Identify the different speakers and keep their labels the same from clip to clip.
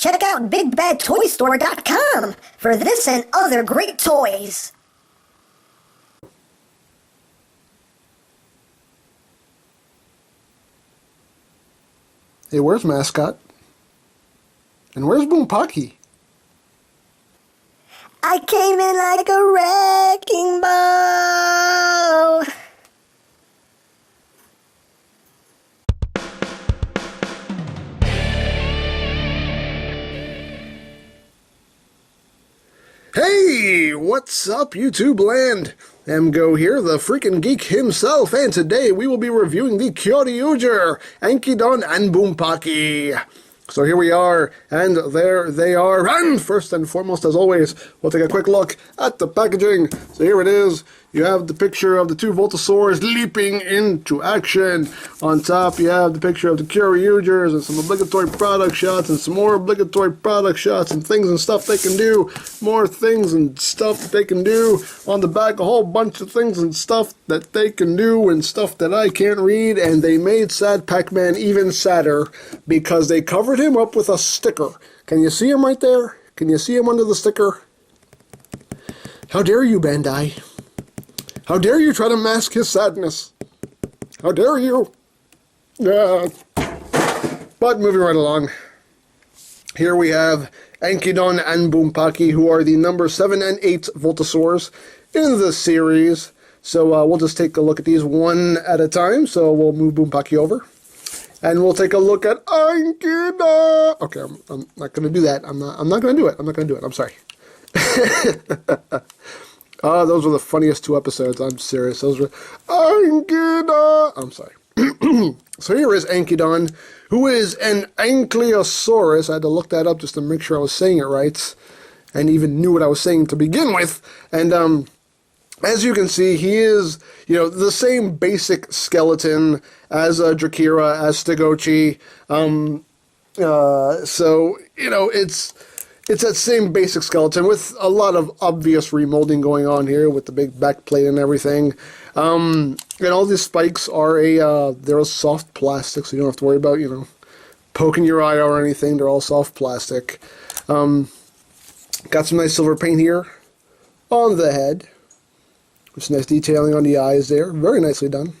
Speaker 1: Check out BigBadToyStore.com for this and other great toys.
Speaker 2: Hey, where's Mascot? And where's Bunpachi?
Speaker 1: I came in like a wrecking ball.
Speaker 2: Hey, what's up, YouTube land? EmGo here, the freaking geek himself, and today we will be reviewing the Kyoryuger ANKYDON Bunpachy. So here we are, and there they are, and first and foremost, as always, we'll take a quick look at the packaging. So here it is. You have the picture of the two Voltosaurs leaping into action. On top, you have the picture of the Kyoryugers and some obligatory product shots and some more obligatory product shots and things and stuff they can do. More things and stuff they can do. On the back, a whole bunch of things and stuff that they can do and stuff that I can't read. And they made Sad Pac-Man even sadder because they covered him up with a sticker. Can you see him right there? Can you see him under the sticker? How dare you, Bandai? How dare you try to mask his sadness? How dare you? But moving right along. Here we have ANKYDON and Bunpachy, who are the number 7 and 8 Voltosaurs in the series. So we'll just take a look at these one at a time. So we'll move Bunpachy over. And we'll take a look at ANKYDON. Okay, I'm not going to do that. I'm not going to do it. I'm not going to do it. I'm sorry. Those were the funniest 2 episodes. I'm serious. Those were ANKYDON. I'm sorry. So here is ANKYDON, who is an Ankylosaurus. I had to look that up just to make sure I was saying it right, and even knew what I was saying to begin with. And as you can see, he is, the same basic skeleton as Dracula, as Stegochi. So it's that same basic skeleton with a lot of obvious remolding going on here with the big back plate and everything. And all these spikes are they're a soft plastic, so you don't have to worry about, poking your eye or anything. They're all soft plastic. Got some nice silver paint here on the head. With some nice detailing on the eyes there. Very nicely done.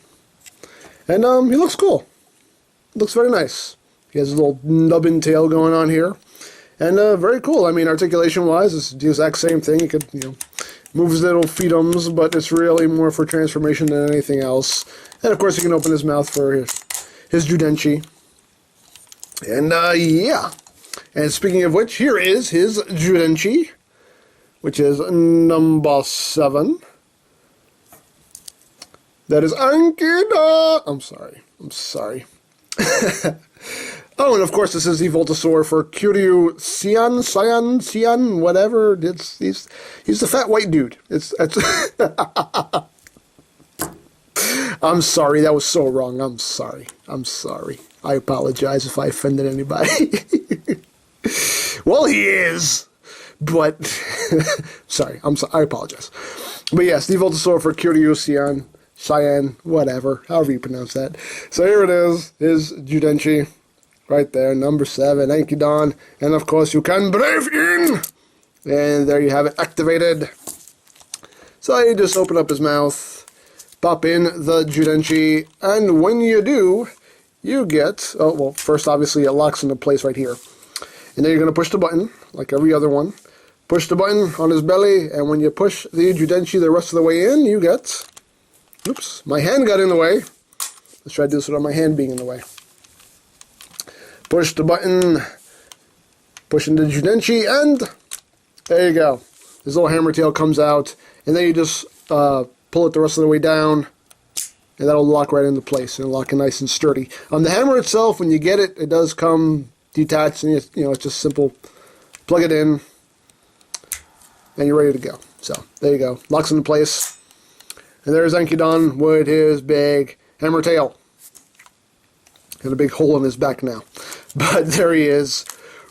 Speaker 2: And he looks cool. Looks very nice. He has a little nubbin tail going on here. And very cool. I mean, articulation-wise, it's the exact same thing. You could, move his little feetums, but it's really more for transformation than anything else. And, of course, you can open his mouth for his Judenchi. And, yeah. And speaking of which, here is his Judenchi, which is number 7. That is ANKYDON. I'm sorry. Oh, and of course, this is the Voltosaur for Kyoryu Cyan, whatever. He's the fat white dude. I'm sorry, that was so wrong. I'm sorry. I apologize if I offended anybody. Well, he is, but sorry. I apologize. But yes, the Voltosaur for Kyoryu Cyan, whatever, however you pronounce that. So here it is, his Judenchi. Right there, number 7, ANKYDON. And of course, you can breathe in. And there you have it activated. So you just open up his mouth, pop in the Judenchi, and when you do, you get, first obviously it locks into place right here. And then you're going to push the button, like every other one. Push the button on his belly, and when you push the Judenchi the rest of the way in, you get, oops, my hand got in the way. Let's try to do this without my hand being in the way. Push the button, push into the Judenchi, and there you go. This little hammer tail comes out, and then you just pull it the rest of the way down, and that'll lock right into place and lock it nice and sturdy. The hammer itself, when you get it, it does come detached, and it's just simple. Plug it in, and you're ready to go. So there you go, locks into place, and there's ANKYDON with his big hammer tail. Got a big hole in his back now. But there he is,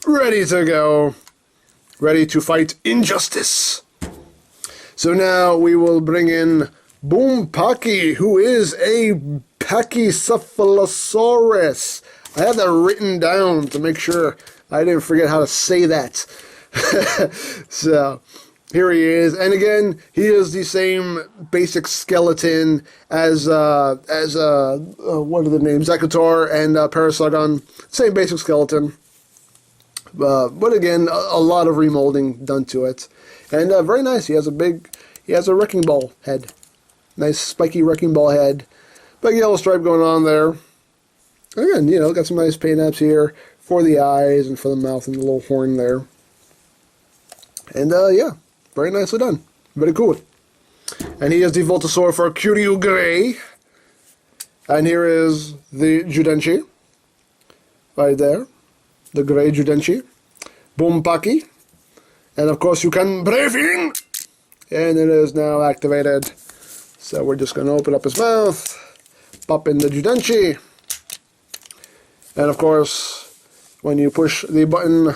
Speaker 2: ready to go, ready to fight injustice. So now we will bring in Bunpachy, who is a Pachycephalosaurus. I have that written down to make sure I didn't forget how to say that. So, here he is. And again, he is the same basic skeleton as what are the names? Zekutor and Parasagon. Same basic skeleton. But again, a lot of remolding done to it. And very nice. He has a wrecking ball head. Nice spiky wrecking ball head. Big yellow stripe going on there. Again, you know, got some nice paint apps here for the eyes and for the mouth and the little horn there. And yeah, very nicely done. Very cool. And he is the Voltosaur for Kyoryu Gray. And here is the Judenchi. Right there. The Gray Judenchi. Bunpachi. And of course you can briefing. And it is now activated. So we're just going to open up his mouth. Pop in the Judenchi. And of course, when you push the button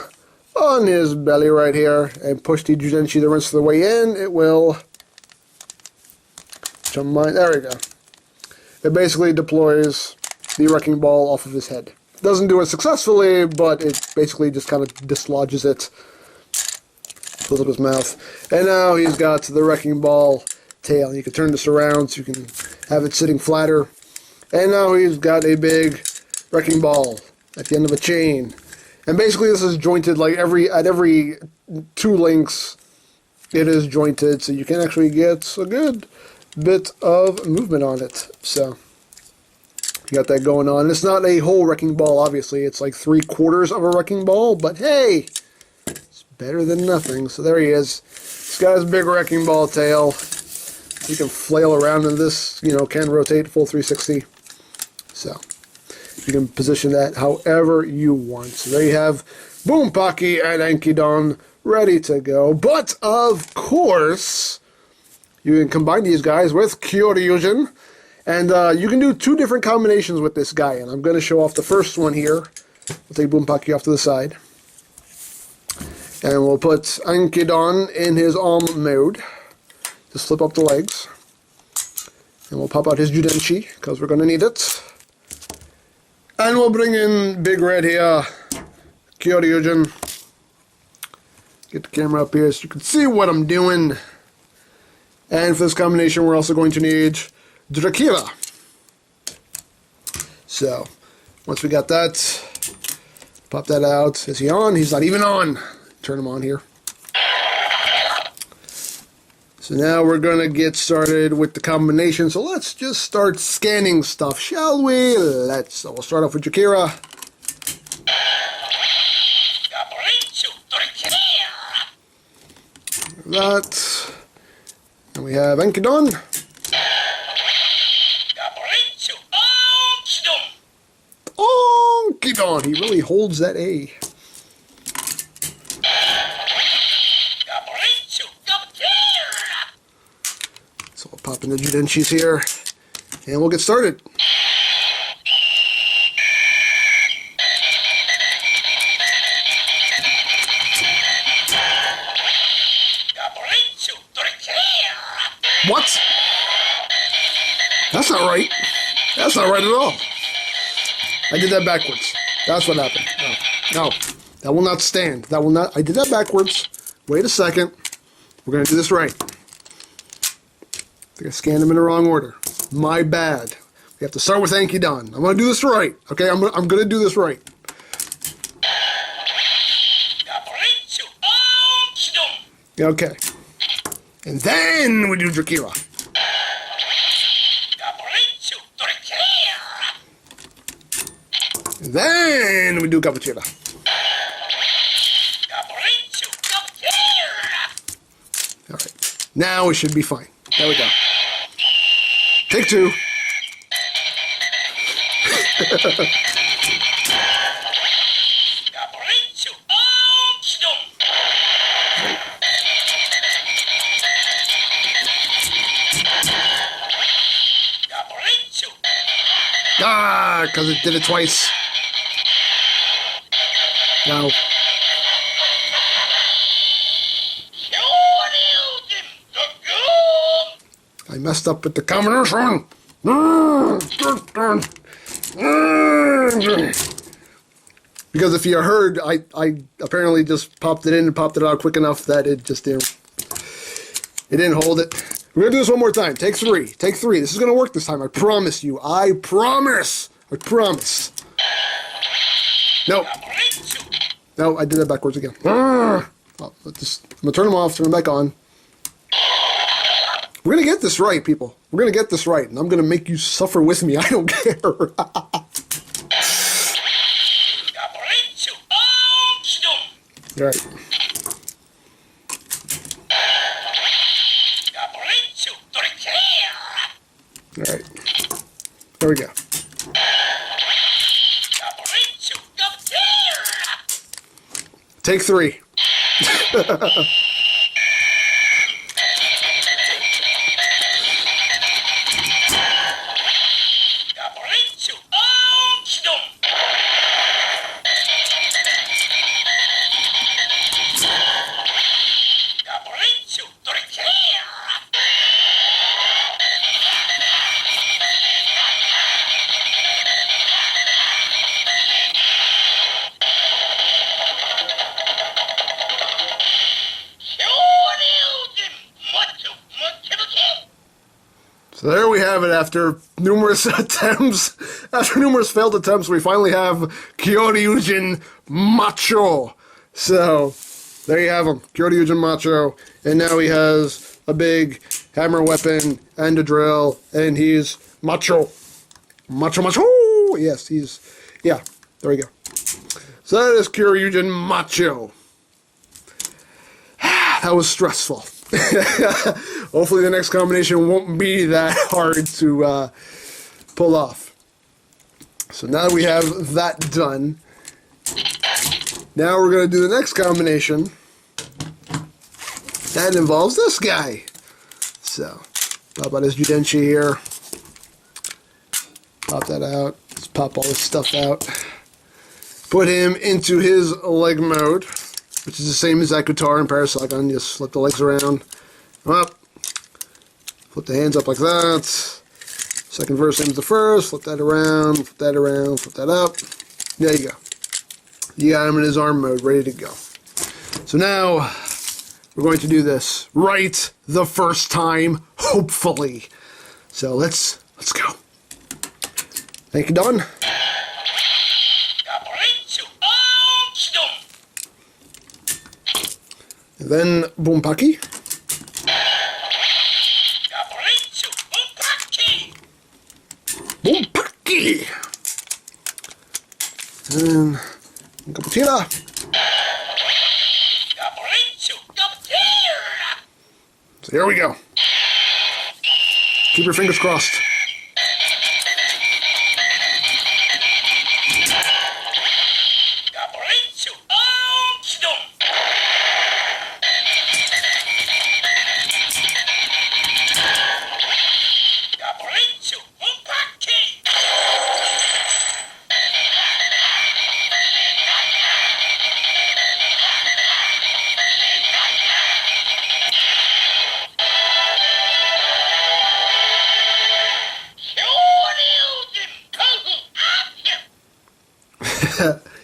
Speaker 2: on his belly right here and push the Judenchi the rest of the way in, it will jump mine. There we go. It basically deploys the wrecking ball off of his head. Doesn't do it successfully, but it basically just kind of dislodges it. Fills up his mouth. And now he's got the wrecking ball tail. You can turn this around so you can have it sitting flatter. And now he's got a big wrecking ball at the end of a chain. And basically this is jointed like at every 2 links it is jointed, so you can actually get a good bit of movement on it. So you got that going on. It's not a whole wrecking ball, obviously. It's like 3/4 of a wrecking ball, but hey, it's better than nothing. So there he is. He's got his big wrecking ball tail. He can flail around in this, you know, can rotate full 360. So you can position that however you want. So there you have Bunpachi and ANKYDON ready to go. But of course, you can combine these guys with Kyoryugen. And you can do 2 different combinations with this guy. And I'm going to show off the first one here. We'll take Bunpachi off to the side. And we'll put ANKYDON in his arm mode. Just flip up the legs. And we'll pop out his Judenchi, because we're going to need it. And we'll bring in Big Red here, Kyoryugen. Get the camera up here so you can see what I'm doing. And for this combination, we're also going to need Dracula. So, once we got that, pop that out. Is he on? He's not even on. Turn him on here. So now we're going to get started with the combination. So let's just start scanning stuff, shall we? So we'll start off with Dracula. That. And we have ANKYDON. ANKYDON. He really holds that A. So we'll pop in the Judenchis here, and we'll get started. What? That's not right. That's not right at all. I did that backwards. That's what happened. No, that will not stand. That will not. I did that backwards. Wait a second. We're going to do this right. I think I scanned them in the wrong order. My bad. We have to start with ANKYDON. I'm going to do this right. Okay, I'm going to do this right. Okay. And then we do Dracula. And then we do Cappuccino. Alright. Now we should be fine. There we go. Take 2. Ah, because it did it twice. No. I messed up with the combination. Because if you heard, I apparently just popped it in and popped it out quick enough that it just didn't, it didn't hold it. We're going to do this one more time. Take 3. Take 3. This is going to work this time. I promise you. I promise. I promise. No. No, I did that backwards again. Oh, I'm going to turn them off, turn them back on. We're going to get this right, people. We're going to get this right, and I'm going to make you suffer with me. I don't care. All right. All right. There we go. Take 3. So there we have it. After numerous attempts, after numerous failed attempts, we finally have Kyoryu Eugen Macho. So there you have him, Kyoryu Eugen Macho, and now he has a big hammer weapon and a drill, and he's macho, macho. Yes, yeah. There we go. So that is Kyoryu Eugen Macho. That was stressful. Hopefully the next combination won't be that hard to pull off. So now that we have that done, now we're going to do the next combination. That involves this guy. So, pop out his Judenshi here. Pop that out. Let's pop all this stuff out. Put him into his leg mode, which is the same as that guitar in Parasagon. Just flip the legs around. Up. Flip the hands up like that. Second verse, same as the first. Flip that around, flip that around, flip that up. There you go. You got him in his arm mode, ready to go. So now, we're going to do this right the first time, hopefully. So let's go. ANKYDON. And then Bunpachi. Bunpachi. And Kaputira. So here we go. Keep your fingers crossed.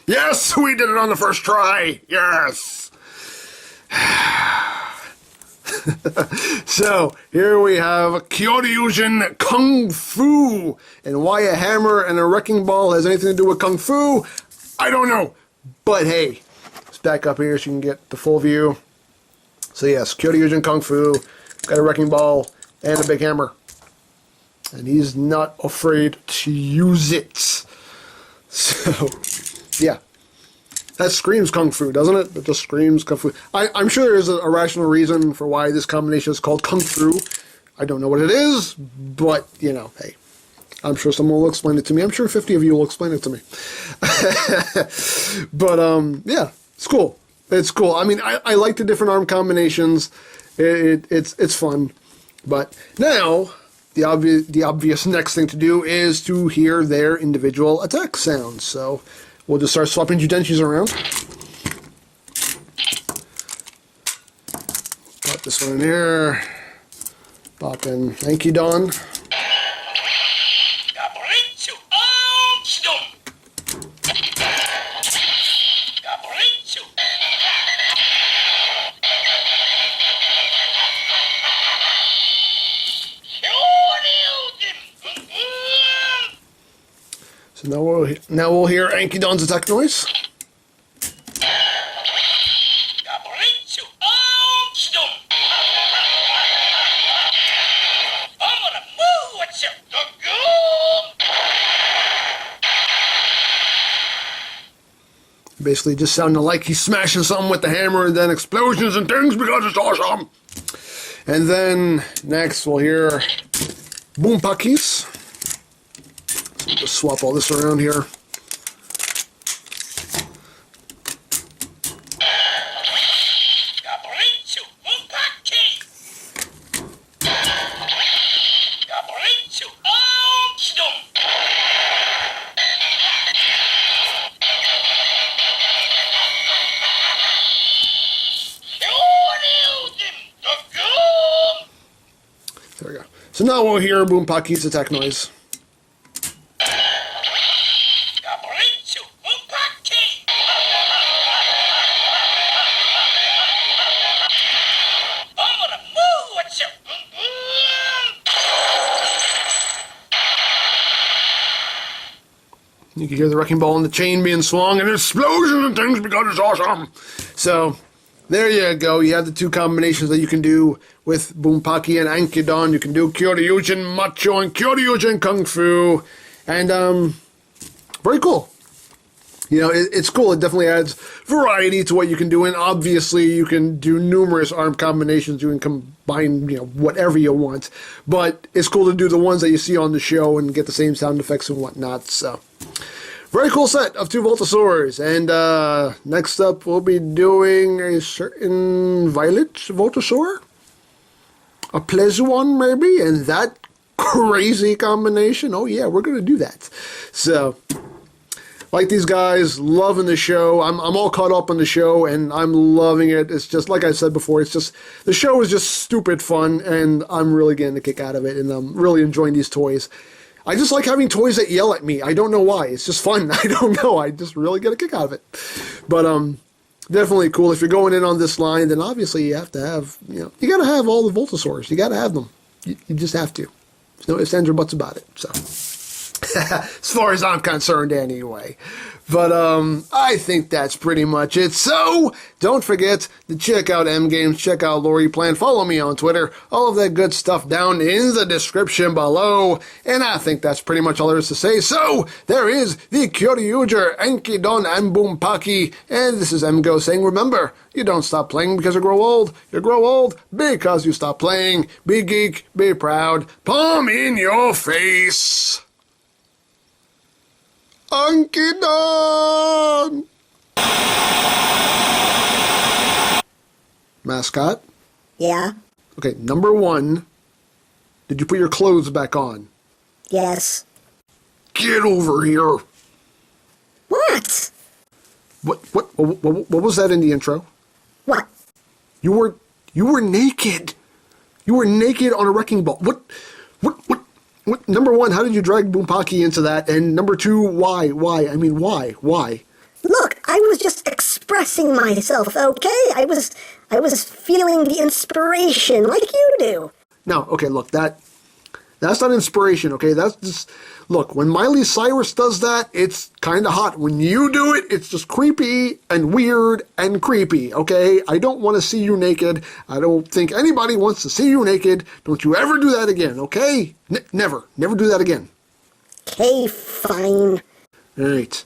Speaker 2: Yes, we did it on the first try. Yes. So, here we have Kyoryu Eugen Kung Fu. And why a hammer and a wrecking ball has anything to do with Kung Fu, I don't know. But hey, let's back up here so you can get the full view. So yes, Kyoryu Eugen Kung Fu, got a wrecking ball and a big hammer. And he's not afraid to use it. So, yeah. That screams Kung Fu, doesn't it? It just screams Kung Fu. I'm sure there's a rational reason for why this combination is called Kung Fu. I don't know what it is, but, you know, hey. I'm sure someone will explain it to me. I'm sure 50 of you will explain it to me. But, yeah, it's cool. It's cool. I mean, I like the different arm combinations. It's fun. But now, the obvious next thing to do is to hear their individual attack sounds. So, we'll just start swapping Judenshis around. Pop this one in here. Pop in ANKYDON. So now we'll hear Ankydon's attack noise. Basically just sounding like he's smashing something with the hammer and then explosions and things because it's awesome. And then next we'll hear Bunpachys. So we'll just swap all this around here. There we go. So now we'll hear Bunpachy's attack noise. You can hear the wrecking ball and the chain being swung and explosions and things because it's awesome. So there you go. You have the two combinations that you can do with Bunpachy and Ankydon. You can do Kyoryu Eugen Macho and Kyoryu Eugen Kung Fu. And very cool. You know, it's cool. It definitely adds variety to what you can do. And obviously, you can do numerous arm combinations. You can combine, you know, whatever you want. But it's cool to do the ones that you see on the show and get the same sound effects and whatnot. So very cool set of two Voltosaurs. And next up, we'll be doing a certain Violet Voltosaur. A Pleasuon, maybe. And that crazy combination. Oh, yeah, we're going to do that. So like these guys, loving the show. I'm all caught up on the show, and I'm loving it. It's just, like I said before, it's just, the show is just stupid fun, and I'm really getting a kick out of it, and I'm really enjoying these toys. I just like having toys that yell at me. I don't know why. It's just fun. I don't know. I just really get a kick out of it. But definitely cool. If you're going in on this line, then obviously you have to have, you know, you got to have all the Voltosaurs. You got to have them. You just have to. There's no ifs, ands, or buts about it. So as far as I'm concerned anyway. But I think that's pretty much it. So don't forget to check out EmGames, check out Lori Plan, follow me on Twitter, all of that good stuff down in the description below. And I think that's pretty much all there is to say. So there is the Kyoryuger ANKYDON BUNPACHY, and this is EmGo saying, remember, you don't stop playing because you grow old. You grow old because you stop playing. Be geek, be proud, palm in your face. ANKYDON! Mascot?
Speaker 1: Yeah?
Speaker 2: Okay, number one, did you put your clothes back on?
Speaker 1: Yes.
Speaker 2: Get over here!
Speaker 1: What?
Speaker 2: What was that in the intro?
Speaker 1: What?
Speaker 2: You were naked! You were naked on a wrecking ball. What? Number one, how did you drag Bunpachy into that? And number two, why? I mean, why?
Speaker 1: Look, I was just expressing myself, okay? I was feeling the inspiration like you do.
Speaker 2: No, okay, look, that's not inspiration, okay? That's just, look, when Miley Cyrus does that, it's kind of hot. When you do it, it's just creepy and weird and creepy, okay? I don't want to see you naked. I don't think anybody wants to see you naked. Don't you ever do that again, okay? Never do that again.
Speaker 1: Okay, fine.
Speaker 2: All right.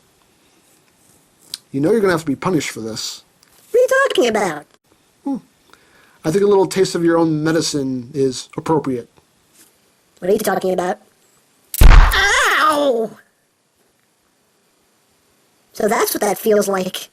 Speaker 2: You know you're going to have to be punished for this.
Speaker 1: What are you talking about?
Speaker 2: I think a little taste of your own medicine is appropriate.
Speaker 1: What are you talking about? Ow! So that's what that feels like.